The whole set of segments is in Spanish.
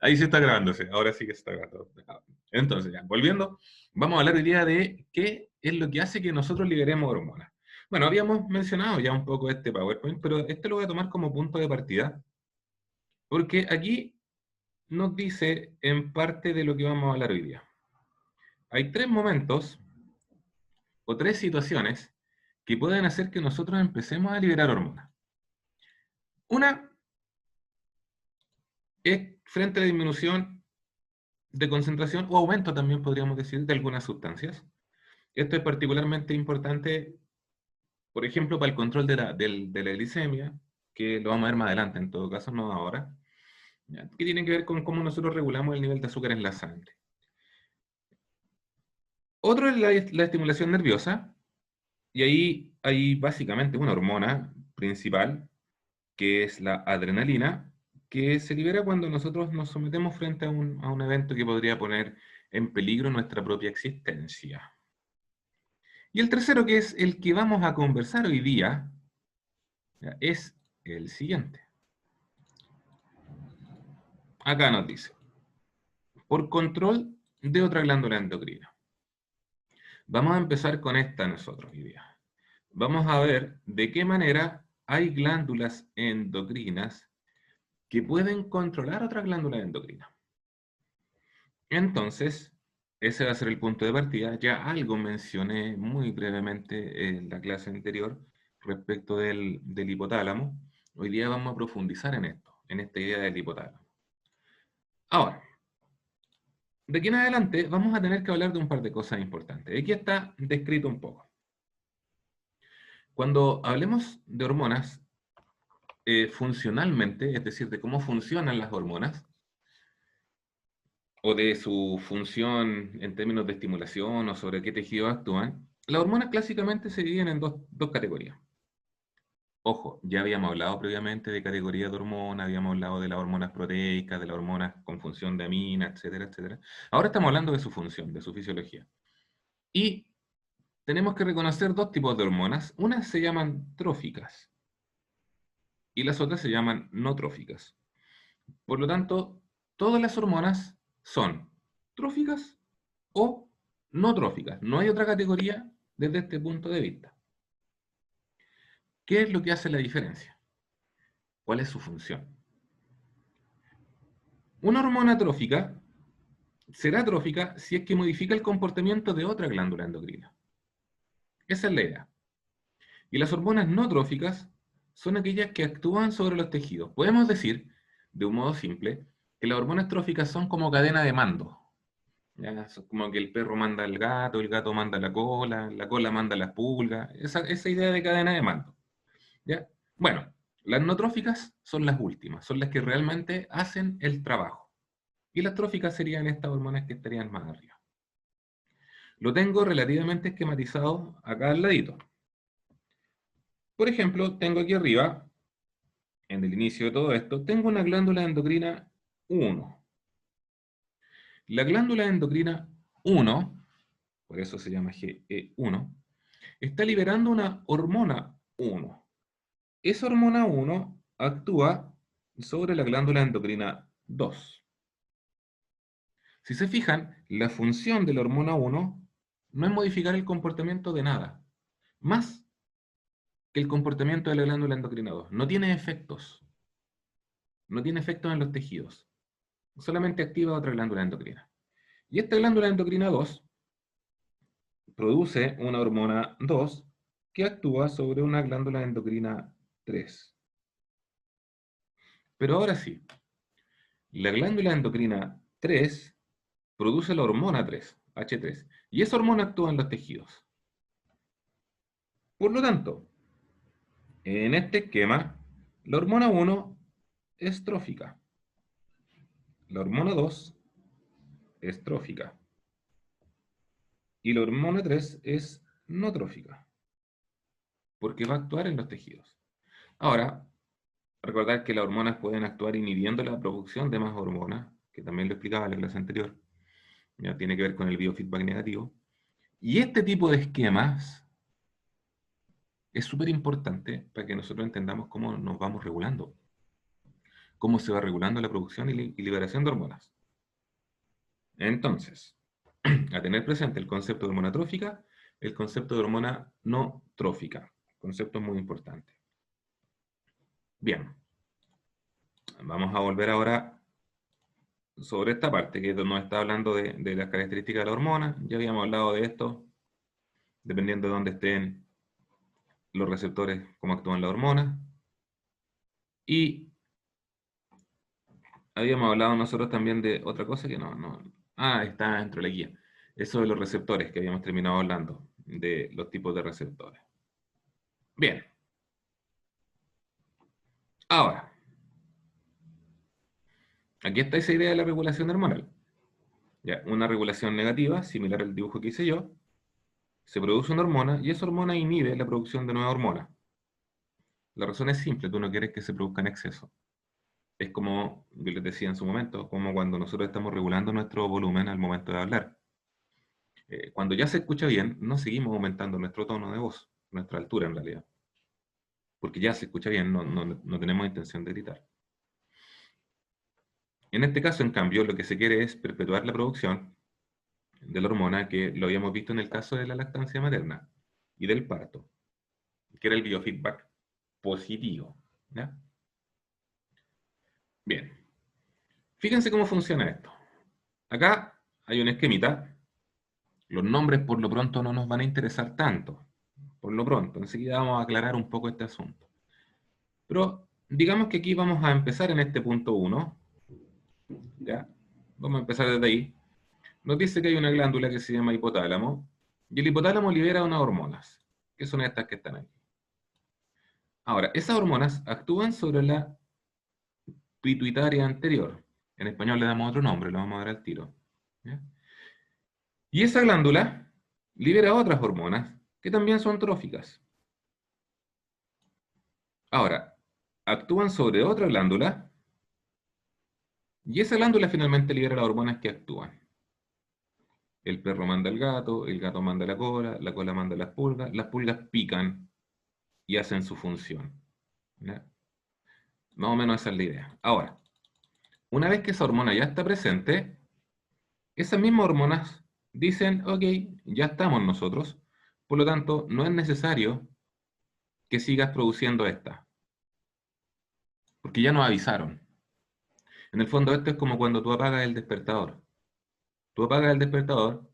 Ahí se está grabándose, ahora sí que se está grabando. Entonces, ya, volviendo, vamos a hablar hoy día de qué es lo que hace que nosotros liberemos hormonas. Bueno, habíamos mencionado ya un poco este PowerPoint, pero este lo voy a tomar como punto de partida, porque aquí nos dice en parte de lo que vamos a hablar hoy día. Hay tres momentos o tres situaciones que pueden hacer que nosotros empecemos a liberar hormonas. Una es frente a la disminución de concentración o aumento también podríamos decir de algunas sustancias. Esto es particularmente importante, por ejemplo, para el control de la glicemia, que lo vamos a ver más adelante, en todo caso, no ahora, ¿ya? Que tiene que ver con cómo nosotros regulamos el nivel de azúcar en la sangre. Otro es la estimulación nerviosa, y ahí hay básicamente una hormona principal, que es la adrenalina, que se libera cuando nosotros nos sometemos frente a un evento que podría poner en peligro nuestra propia existencia. Y el tercero, que es el que vamos a conversar hoy día, ¿ya? Es el siguiente. Acá nos dice, por control de otra glándula endocrina. Vamos a empezar con esta nosotros hoy día. Vamos a ver de qué manera hay glándulas endocrinas que pueden controlar otra glándula endocrina. Entonces, ese va a ser el punto de partida. Ya algo mencioné muy brevemente en la clase anterior respecto del hipotálamo. Hoy día vamos a profundizar en esto, en esta idea del hipotálamo. Ahora, de aquí en adelante vamos a tener que hablar de un par de cosas importantes. Aquí está descrito un poco. Cuando hablemos de hormonas, funcionalmente, es decir, de cómo funcionan las hormonas, o de su función en términos de estimulación o sobre qué tejidos actúan, las hormonas clásicamente se dividen en dos categorías. Ojo, ya habíamos hablado previamente de categorías de hormonas, habíamos hablado de las hormonas proteicas, de las hormonas con función de amina, etcétera, etcétera. Ahora estamos hablando de su función, de su fisiología. Y tenemos que reconocer dos tipos de hormonas. Unas se llaman tróficas y las otras se llaman no tróficas. Por lo tanto, todas las hormonas son tróficas o no tróficas. No hay otra categoría desde este punto de vista. ¿Qué es lo que hace la diferencia? ¿Cuál es su función? Una hormona trófica será trófica si es que modifica el comportamiento de otra glándula endocrina. Esa es la idea. Y las hormonas no tróficas son aquellas que actúan sobre los tejidos. Podemos decir, de un modo simple, que las hormonas tróficas son como cadena de mando. ¿Ya? Es como que el perro manda al gato, el gato manda la cola manda las pulgas, esa idea de cadena de mando. ¿Ya? Bueno, las no tróficas son las últimas, son las que realmente hacen el trabajo. Y las tróficas serían estas hormonas que estarían más arriba. Lo tengo relativamente esquematizado acá al ladito. Por ejemplo, tengo aquí arriba, en el inicio de todo esto, tengo una glándula endocrina 1. La glándula endocrina 1, por eso se llama GE1, está liberando una hormona 1. Esa hormona 1 actúa sobre la glándula endocrina 2. Si se fijan, la función de la hormona 1 no es modificar el comportamiento de nada, más que el comportamiento de la glándula endocrina 2. No tiene efectos. No tiene efectos en los tejidos. Solamente activa otra glándula endocrina. Y esta glándula endocrina 2 produce una hormona 2 que actúa sobre una glándula endocrina 3. Pero ahora sí, la glándula endocrina 3 produce la hormona 3, H3, y esa hormona actúa en los tejidos. Por lo tanto, en este esquema, la hormona 1 es trófica, la hormona 2 es trófica, y la hormona 3 es no trófica, porque va a actuar en los tejidos. Ahora, recordar que las hormonas pueden actuar inhibiendo la producción de más hormonas, que también lo explicaba en la clase anterior, ya tiene que ver con el biofeedback negativo. Y este tipo de esquemas es súper importante para que nosotros entendamos cómo nos vamos regulando. cómo se va regulando la producción y liberación de hormonas. Entonces, a tener presente el concepto de hormona trófica, el concepto de hormona no trófica. Concepto muy importante. Bien. Vamos a volver ahora sobre esta parte, que nos está hablando de las características de la hormona. Ya habíamos hablado de esto, dependiendo de dónde estén los receptores, cómo actúan la hormona. Y habíamos hablado nosotros también de otra cosa que no. Ah, está dentro de la guía. Eso de los receptores, que habíamos terminado hablando, de los tipos de receptores. Bien. Ahora, aquí está esa idea de la regulación hormonal. Ya, una regulación negativa, similar al dibujo que hice yo, se produce una hormona y esa hormona inhibe la producción de nueva hormona. La razón es simple, tú no quieres que se produzca en exceso. Es como, yo les decía en su momento, como cuando nosotros estamos regulando nuestro volumen al momento de hablar. Cuando ya se escucha bien, no seguimos aumentando nuestro tono de voz, nuestra altura en realidad. Porque ya se escucha bien, no tenemos intención de gritar. En este caso, en cambio, lo que se quiere es perpetuar la producción de la hormona, que lo habíamos visto en el caso de la lactancia materna y del parto, que era el biofeedback positivo. ¿Ya? Bien. Fíjense cómo funciona esto. Acá hay un esquemita. Los nombres por lo pronto no nos van a interesar tanto. Por lo pronto, enseguida vamos a aclarar un poco este asunto. Pero digamos que aquí vamos a empezar en este punto 1. ¿Ya? Vamos a empezar desde ahí. Nos dice que hay una glándula que se llama hipotálamo. Y el hipotálamo libera unas hormonas, que son estas que están aquí. Ahora, esas hormonas actúan sobre la pituitaria anterior. En español le damos otro nombre, lo vamos a dar al tiro. ¿Ya? Y esa glándula libera otras hormonas que también son tróficas. Ahora, actúan sobre otra glándula y esa glándula finalmente libera las hormonas que actúan. El perro manda al gato, el gato manda la cola manda las pulgas pican y hacen su función. ¿Ya? Más o menos esa es la idea. Ahora, una vez que esa hormona ya está presente, esas mismas hormonas dicen, ok, ya estamos nosotros, por lo tanto, no es necesario que sigas produciendo esta, porque ya nos avisaron. En el fondo, esto es como cuando tú apagas el despertador. Tú apagas el despertador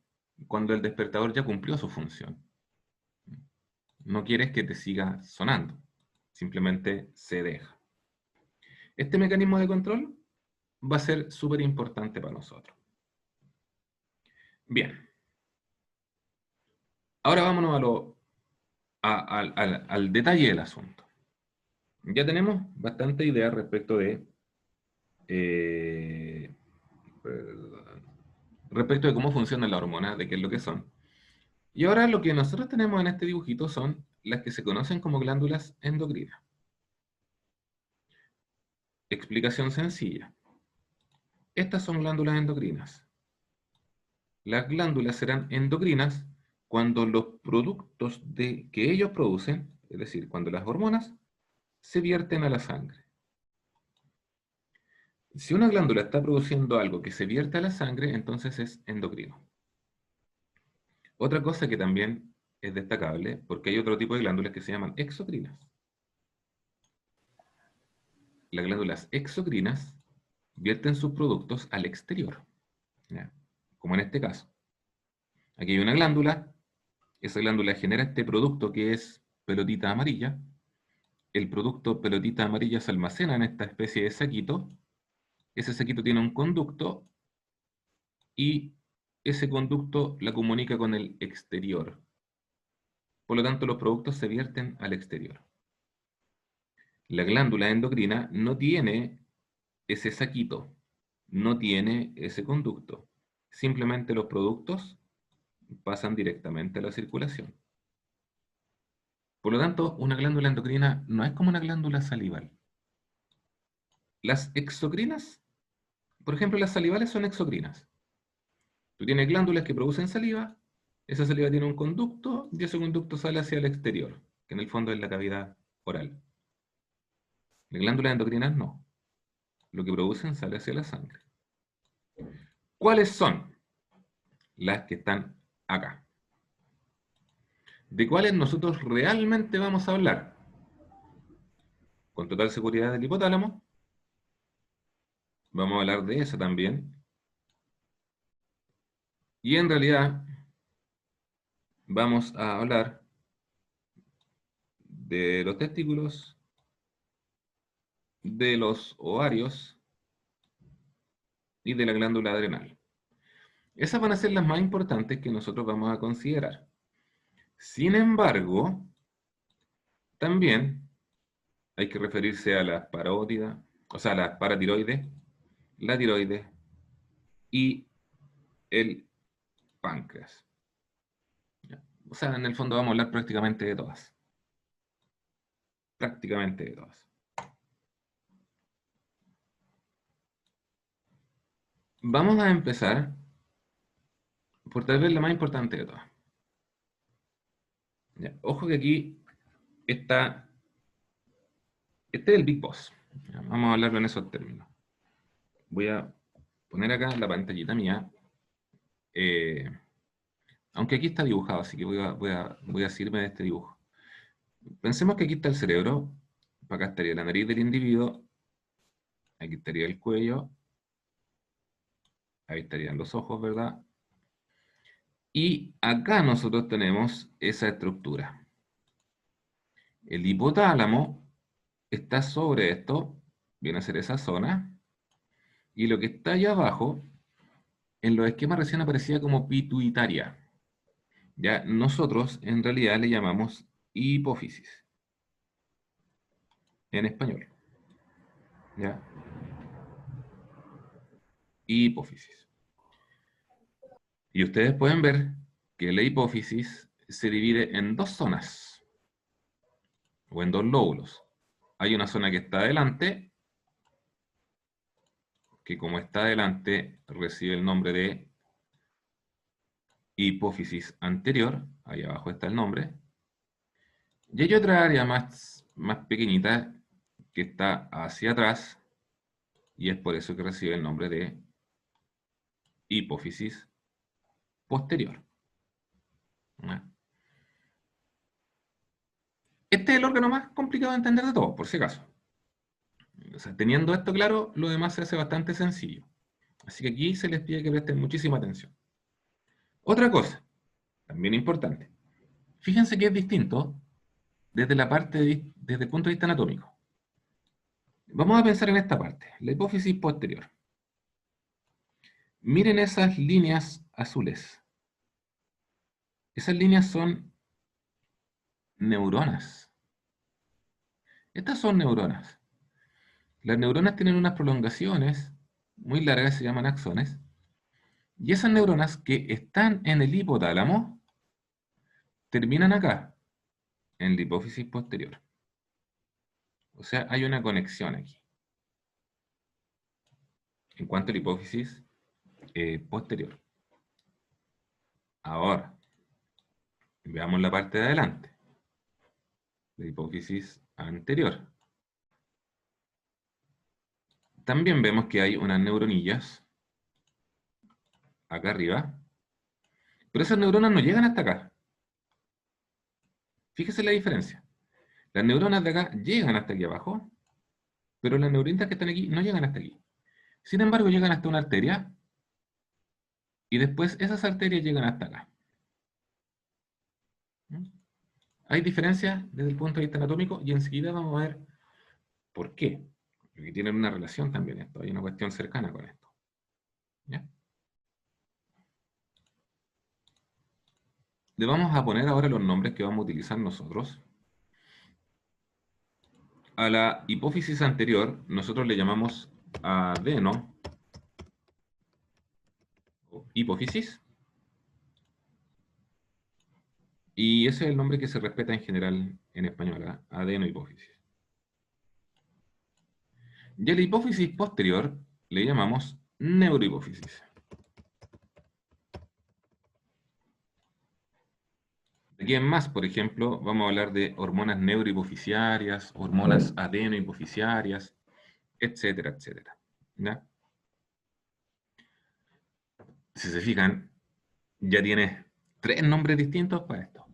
cuando el despertador ya cumplió su función. No quieres que te siga sonando, simplemente se deja. Este mecanismo de control va a ser súper importante para nosotros. Bien. Ahora vámonos al detalle del asunto. Ya tenemos bastante idea respecto de respecto de cómo funcionan las hormonas, de qué es lo que son. Y ahora lo que nosotros tenemos en este dibujito son las que se conocen como glándulas endocrinas. Explicación sencilla. Estas son glándulas endocrinas. Las glándulas serán endocrinas cuando los productos que ellos producen, es decir, cuando las hormonas, se vierten a la sangre. Si una glándula está produciendo algo que se vierte a la sangre, entonces es endocrino. Otra cosa que también es destacable, porque hay otro tipo de glándulas que se llaman exocrinas. Las glándulas exocrinas vierten sus productos al exterior, ¿ya? Como en este caso. Aquí hay una glándula, esa glándula genera este producto que es pelotita amarilla. El producto pelotita amarilla se almacena en esta especie de saquito. Ese saquito tiene un conducto y ese conducto la comunica con el exterior. Por lo tanto, los productos se vierten al exterior. La glándula endocrina no tiene ese saquito, no tiene ese conducto. Simplemente los productos pasan directamente a la circulación. Por lo tanto, una glándula endocrina no es como una glándula salival. Las exocrinas, por ejemplo, las salivales son exocrinas. Tú tienes glándulas que producen saliva, esa saliva tiene un conducto y ese conducto sale hacia el exterior, que en el fondo es la cavidad oral. Las glándulas endocrinas no. lo que producen sale hacia la sangre. ¿Cuáles son las que están acá? ¿De cuáles nosotros realmente vamos a hablar? Con total seguridad del hipotálamo. Vamos a hablar de esa también. Y en realidad vamos a hablar de los testículos, de los ovarios y de la glándula adrenal. Esas van a ser las más importantes que nosotros vamos a considerar. Sin embargo, también hay que referirse a las parótidas, o sea, las paratiroides, la tiroides y el páncreas. O sea, en el fondo vamos a hablar prácticamente de todas. Prácticamente de todas. Vamos a empezar por tal vez la más importante de todas. Ya, ojo que aquí está, este es el Big Boss. Ya, vamos a hablarlo en esos términos. Voy a poner acá la pantallita mía. Aunque aquí está dibujado, así que voy a asirme de este dibujo. Pensemos que aquí está el cerebro, acá estaría la nariz del individuo, aquí estaría el cuello, ahí estarían los ojos, ¿verdad? Y acá nosotros tenemos esa estructura. El hipotálamo está sobre esto, viene a ser esa zona, y lo que está allá abajo, en los esquemas recién aparecía como pituitaria. Ya nosotros en realidad le llamamos hipófisis, en español. ¿Ya? Hipófisis. Y ustedes pueden ver que la hipófisis se divide en dos zonas, o en dos lóbulos. Hay una zona que está adelante, que como está adelante recibe el nombre de hipófisis anterior, ahí abajo está el nombre, y hay otra área más pequeñita que está hacia atrás, y es por eso que recibe el nombre de hipófisis posterior. ¿No? Este es el órgano más complicado de entender de todos, por si acaso. O sea, teniendo esto claro, lo demás se hace bastante sencillo. Así que aquí se les pide que presten muchísima atención. Otra cosa, también importante. Fíjense que es distinto desde desde el punto de vista anatómico. Vamos a pensar en esta parte, la hipófisis posterior. Miren esas líneas azules. Esas líneas son neuronas. Estas son neuronas. Las neuronas tienen unas prolongaciones muy largas, se llaman axones, y esas neuronas que están en el hipotálamo terminan acá, en la hipófisis posterior. O sea, hay una conexión aquí. En cuanto a la hipófisis posterior. Ahora, veamos la parte de adelante. La hipófisis anterior. También vemos que hay unas neuronillas acá arriba, pero esas neuronas no llegan hasta acá. Fíjese la diferencia. Las neuronas de acá llegan hasta aquí abajo, pero las neuronitas que están aquí no llegan hasta aquí. Sin embargo, llegan hasta una arteria, y después esas arterias llegan hasta acá. ¿Mm? Hay diferencias desde el punto de vista anatómico, y enseguida vamos a ver por qué. Porque tienen una relación también esto, hay una cuestión cercana con esto. ¿Ya? Le vamos a poner ahora los nombres que vamos a utilizar nosotros. A la hipófisis anterior, nosotros le llamamos adeno, o hipófisis, y ese es el nombre que se respeta en general en español, adenohipófisis. Y a la hipófisis posterior le llamamos neurohipófisis. Aquí en más, por ejemplo, vamos a hablar de hormonas neurohipofisiarias, hormonas adenohipofisiarias, etcétera, etcétera. ¿Ya? Si se fijan, ya tienes 3 nombres distintos para esto.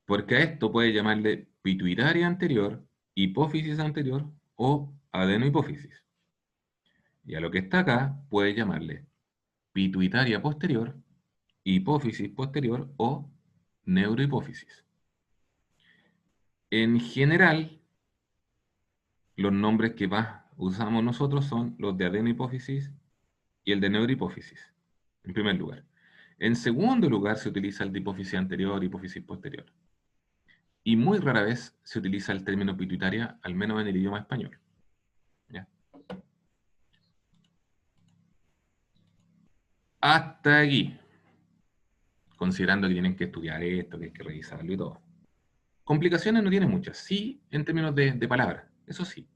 Porque a esto puedes llamarle pituitaria anterior, hipófisis anterior o adenohipófisis. Y a lo que está acá puedes llamarle pituitaria posterior, hipófisis posterior o neurohipófisis. En general, los nombres que más usamos nosotros son los de adenohipófisis y el de neurohipófisis, en primer lugar. En segundo lugar se utiliza el de hipófisis anterior y hipófisis posterior. Y muy rara vez se utiliza el término pituitaria, al menos en el idioma español. ¿Ya? Hasta aquí, considerando que tienen que estudiar esto, que hay que revisarlo y todo. Complicaciones no tiene muchas, sí en términos de palabras, eso sí.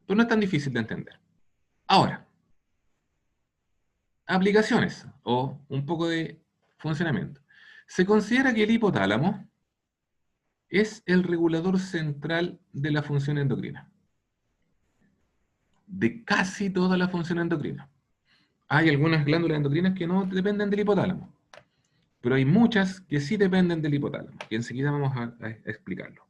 Pero no es tan difícil de entender. Ahora, aplicaciones o un poco de funcionamiento. Se considera que el hipotálamo es el regulador central de la función endocrina, de casi toda la función endocrina. Hay algunas glándulas endocrinas que no dependen del hipotálamo, pero hay muchas que sí dependen del hipotálamo, y enseguida vamos a explicarlo.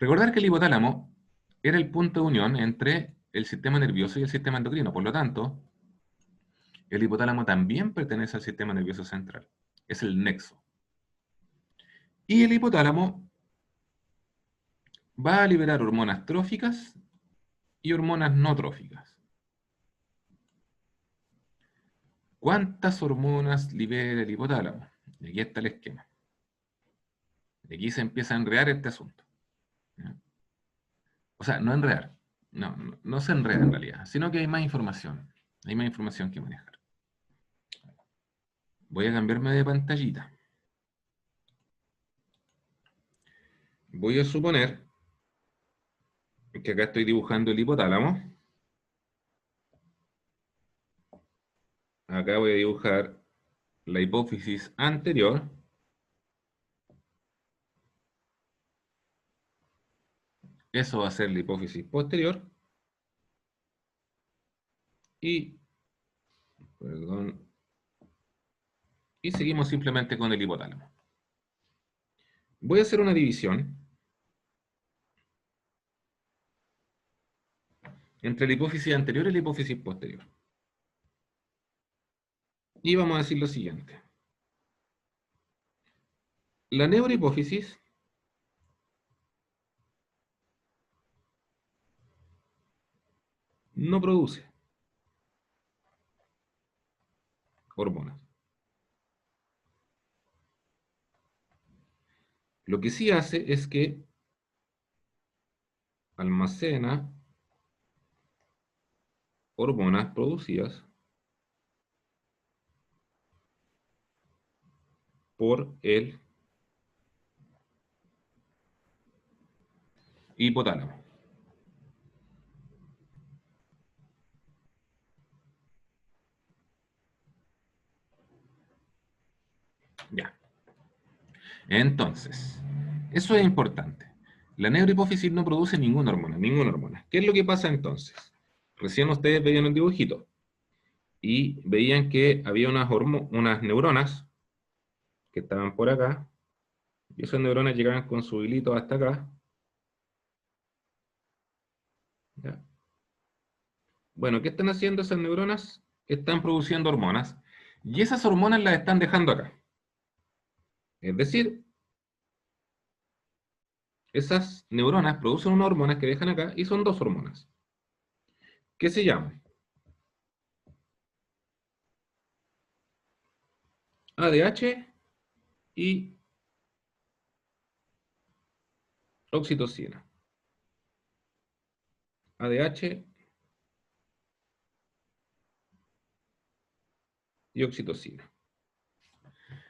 Recordar que el hipotálamo era el punto de unión entre el sistema nervioso y el sistema endocrino, por lo tanto, el hipotálamo también pertenece al sistema nervioso central, es el nexo. Y el hipotálamo va a liberar hormonas tróficas y hormonas no tróficas. ¿Cuántas hormonas libera el hipotálamo? Y aquí está el esquema. Y aquí se empieza a enredar este asunto. ¿Ya? O sea, no enredar. No se enreda en realidad, sino que hay más información. Hay más información que manejar. Voy a cambiarme de pantallita. Voy a suponer que acá estoy dibujando el hipotálamo. Acá voy a dibujar la hipófisis anterior. Eso va a ser la hipófisis posterior. Y, perdón, y seguimos simplemente con el hipotálamo. Voy a hacer una división entre la hipófisis anterior y la hipófisis posterior. Y vamos a decir lo siguiente. La neurohipófisis no produce hormonas. Lo que sí hace es que almacena hormonas producidas por el hipotálamo. Ya. Entonces, eso es importante. La neurohipófisis no produce ninguna hormona, ninguna hormona. ¿Qué es lo que pasa entonces? Recién ustedes veían un dibujito y veían que había unas neuronas que estaban por acá, y esas neuronas llegaban con su hilito hasta acá. ¿Ya? Bueno, ¿qué están haciendo esas neuronas? Están produciendo hormonas, y esas hormonas las están dejando acá. Es decir, esas neuronas producen unas hormonas que dejan acá, y son dos hormonas, que se llaman ADH y oxitocina. ADH y oxitocina.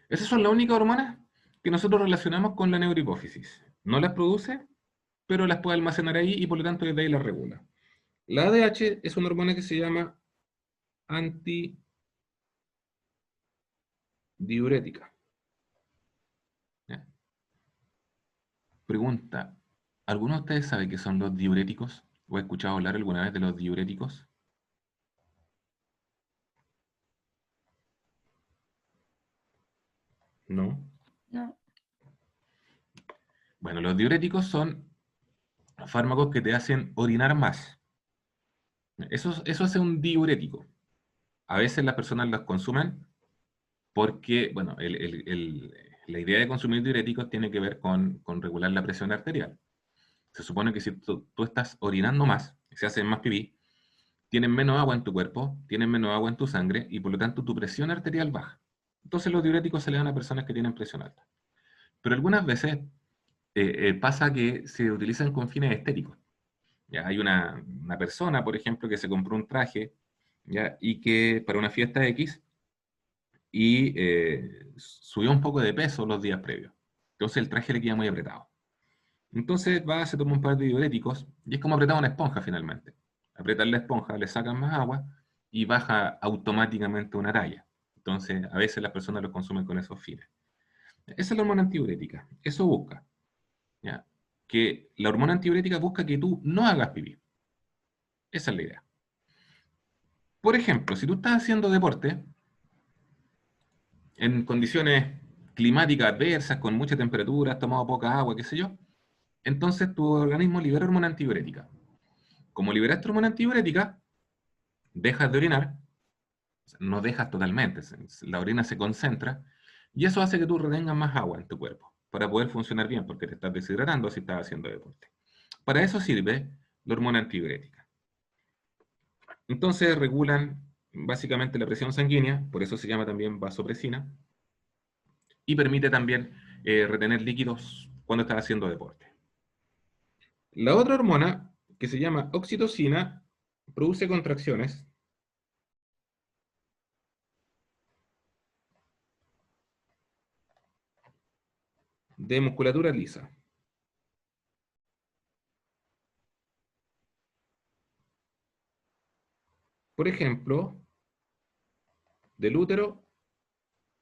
Esas son las únicas hormonas que nosotros relacionamos con la neurohipófisis. No las produce, pero las puede almacenar ahí y por lo tanto desde ahí las regula. La ADH es una hormona que se llama antidiurética. ¿Ya? Pregunta, ¿alguno de ustedes sabe qué son los diuréticos? ¿O has escuchado hablar alguna vez de los diuréticos? ¿No? No. Bueno, los diuréticos son fármacos que te hacen orinar más. Eso hace un diurético. A veces las personas los consumen porque, bueno, la idea de consumir diuréticos tiene que ver con regular la presión arterial. Se supone que si tú estás orinando más, se hace más pipí, tienes menos agua en tu cuerpo, tienes menos agua en tu sangre y por lo tanto tu presión arterial baja. Entonces los diuréticos se le dan a personas que tienen presión alta. Pero algunas veces pasa que se utilizan con fines estéticos. ¿Ya? Hay una persona, por ejemplo, que se compró un traje, ¿ya? Y que para una fiesta X y subió un poco de peso los días previos. Entonces el traje le queda muy apretado. Entonces va, se toma un par de diuréticos y es como apretar una esponja finalmente. Apretar la esponja, le sacan más agua y baja automáticamente una talla. Entonces a veces las personas lo consumen con esos fines. Esa es la hormona antidiurética. Eso busca. ¿Ya? Que la hormona antidiurética busca que tú no hagas pipí. Esa es la idea. Por ejemplo, si tú estás haciendo deporte en condiciones climáticas adversas, con mucha temperatura, has tomado poca agua, qué sé yo, entonces tu organismo libera hormona antidiurética. Como liberaste hormona antidiurética, dejas de orinar, no dejas totalmente, la orina se concentra, y eso hace que tú retengas más agua en tu cuerpo, para poder funcionar bien, porque te estás deshidratando si estás haciendo deporte. Para eso sirve la hormona antidiurética. Entonces regulan básicamente la presión sanguínea, por eso se llama también vasopresina, y permite también retener líquidos cuando estás haciendo deporte. La otra hormona, que se llama oxitocina, produce contracciones de musculatura lisa. Por ejemplo, del útero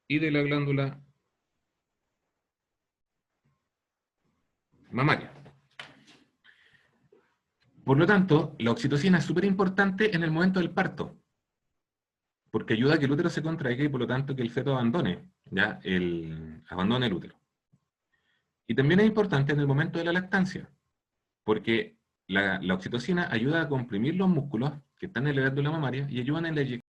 y de la glándula mamaria. Por lo tanto, la oxitocina es súper importante en el momento del parto, porque ayuda a que el útero se contraiga y por lo tanto que el feto abandone el útero. Y también es importante en el momento de la lactancia, porque la oxitocina ayuda a comprimir los músculos que están en la glándula mamaria y ayudan en la eyección